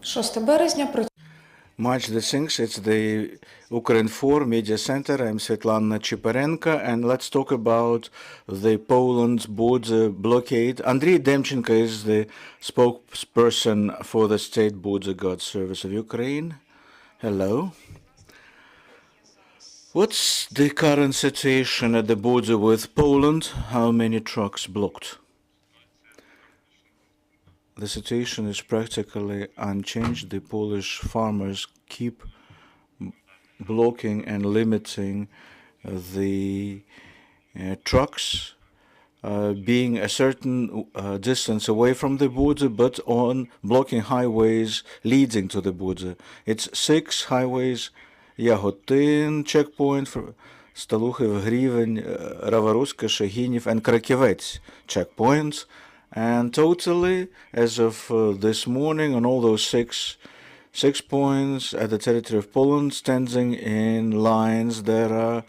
6 березня. March the 6th, it's the Ukrinform Media Center. I'm Svetlana Chiparenko, and let's talk about the Poland's border blockade. Andriy Demchenko is the spokesperson for the State Border Guard Service of Ukraine. Hello. What's the current situation at the border with Poland? How many trucks blocked? The situation is practically unchanged. The Polish farmers keep blocking and limiting the trucks being a certain distance away from the border, but on blocking highways leading to the border. It's 6 highways: Яготин checkpoint, Сталухів, Грівень, Раворуська, Шегінів, and Краківець checkpoints. And totally, as of this morning, on all those six points at the territory of Poland, standing in lines, there are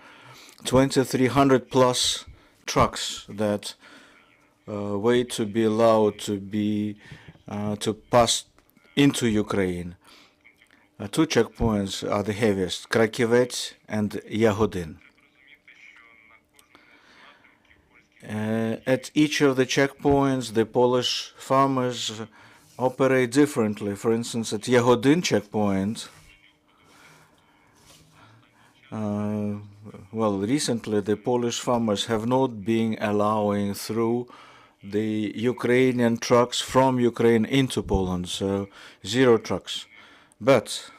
2,300 plus trucks that wait to be allowed to pass into Ukraine. 2 checkpoints are the heaviest: Краківець and Ягодин. At each of the checkpoints, the Polish farmers operate differently. For instance, at Ягодин checkpoint, recently the Polish farmers have not been allowing through the Ukrainian trucks from Ukraine into Poland, so 0 trucks. But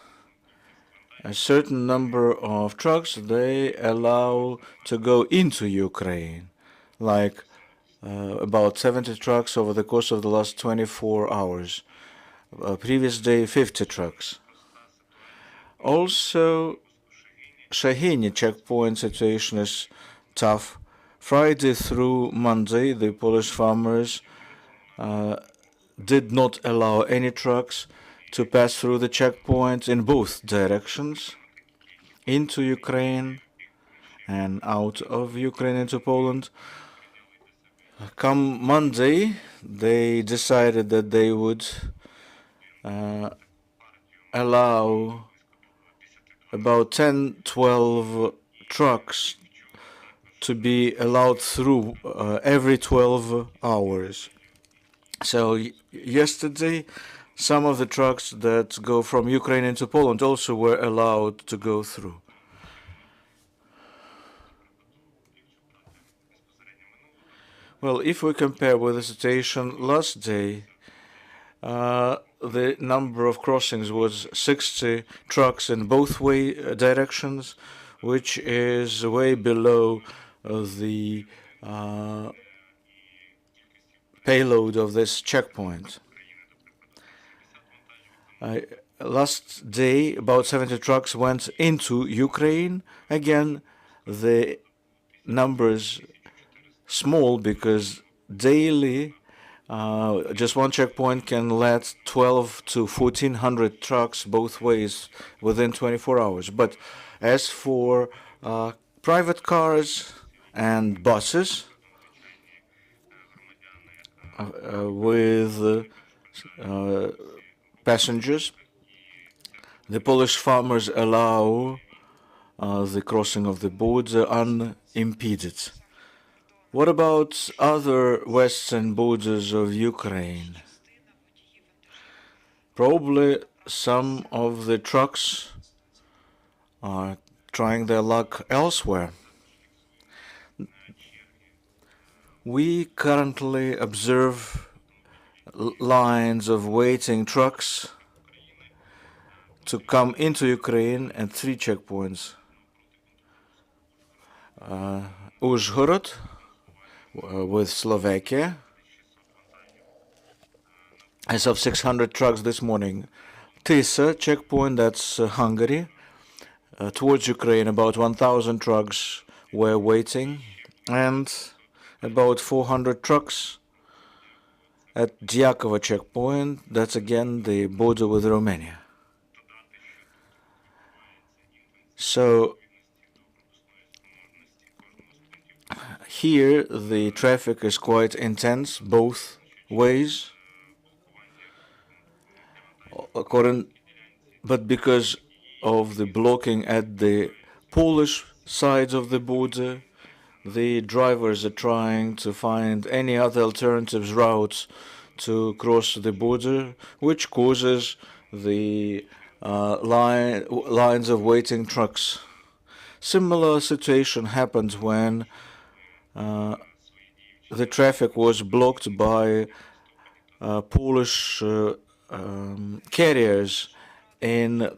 a certain number of trucks they allow to go into Ukraine, like about 70 trucks over the course of the last 24 hours. Previous day, 50 trucks. Also, Shahini checkpoint situation is tough. Friday through Monday, the Polish farmers did not allow any trucks to pass through the checkpoints in both directions, into Ukraine and out of Ukraine into Poland. Come Monday, they decided that they would allow about 10-12 trucks to be allowed through every 12 hours. So yesterday, some of the trucks that go from Ukraine into Poland also were allowed to go through. Well, if we compare with the situation last day, the number of crossings was 60 trucks in both directions, which is way below the payload of this checkpoint. Last day, about 70 trucks went into Ukraine. Again, the numbers small because daily just one checkpoint can let 12 to 1,400 trucks both ways within 24 hours. But as for private cars and buses with passengers, the Polish farmers allow the crossing of the border unimpeded. What about other western borders of Ukraine? Probably some of the trucks are trying their luck elsewhere. We currently observe lines of waiting trucks to come into Ukraine at 3 checkpoints. Uzhhorod, with Slovakia, as of 600 trucks this morning. Tisa checkpoint, that's Hungary, towards Ukraine, about 1,000 trucks were waiting, and about 400 trucks at Dyakovo checkpoint, that's again the border with Romania. So here the traffic is quite intense both ways. but because of the blocking at the Polish sides of the border, the drivers are trying to find any other alternative routes to cross the border, which causes the lines of waiting trucks. Similar situation happened when the traffic was blocked by Polish carriers in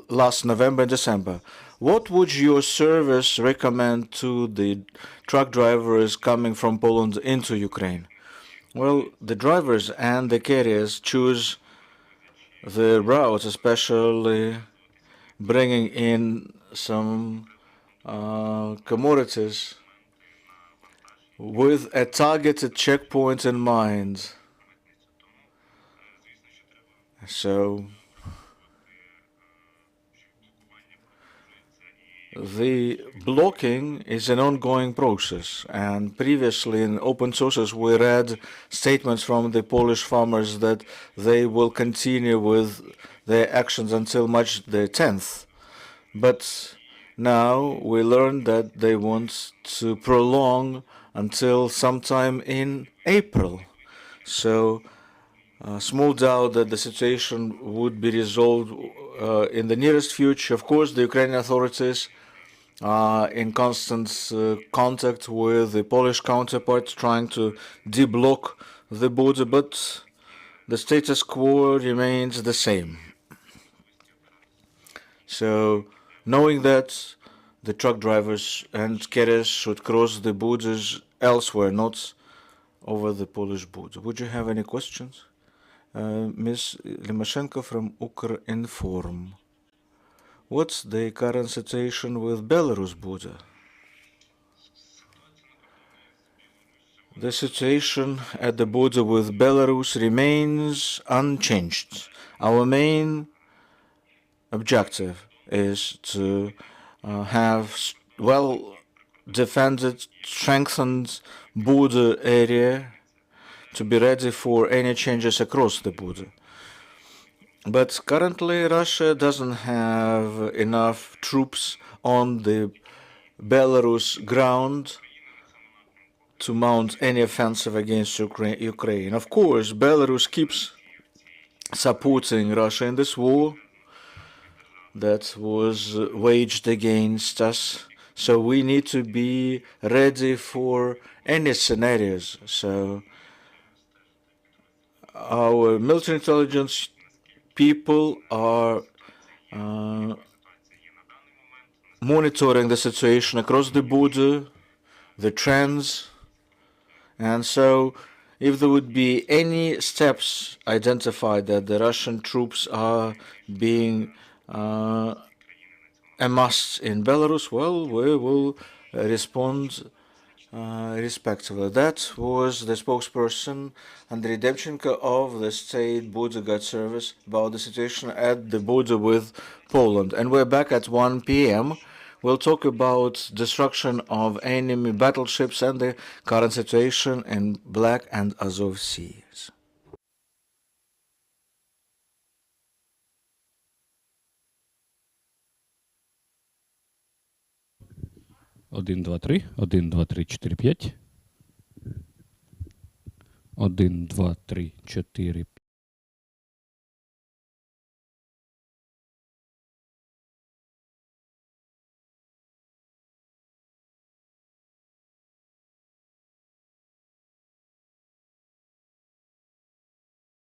last November and December. What would your service recommend to the truck drivers coming from Poland into Ukraine? Well, the drivers and the carriers choose the routes, especially bringing in some commodities with a targeted checkpoint in mind. So the blocking is an ongoing process, and previously in open sources we read statements from the Polish farmers that they will continue with their actions until March the 10th. But now we learned that they want to prolong until sometime in April. So small doubt that the situation would be resolved in the nearest future. Of course, the Ukrainian authorities are in constant contact with the Polish counterparts, trying to deblock the border, but the status quo remains the same. So, knowing that, the truck drivers and carriers should cross the borders elsewhere, not over the Polish border. Would you have any questions? Ms. Demchenko from Ukrinform. What's the current situation with Belarus border? The situation at the border with Belarus remains unchanged. Our main objective is to have well-defended, strengthened border area to be ready for any changes across the border. But currently Russia doesn't have enough troops on the Belarus ground to mount any offensive against Ukraine. Of course, Belarus keeps supporting Russia in this war that was waged against us. So we need to be ready for any scenarios. So our military intelligence people are monitoring the situation across the border, the trends, and so if there would be any steps identified that the Russian troops are being amassed in Belarus, well, we will respond respectively. That was the spokesperson, Andriy Demchenko of the State Border Guard Service, about the situation at the border with Poland. And we're back at 1 p.m. We'll talk about destruction of enemy battleships and the current situation in Black and Azov Seas. Один, два, три, 1, 2, 3, 4, 5. 1, 2, 3, 4,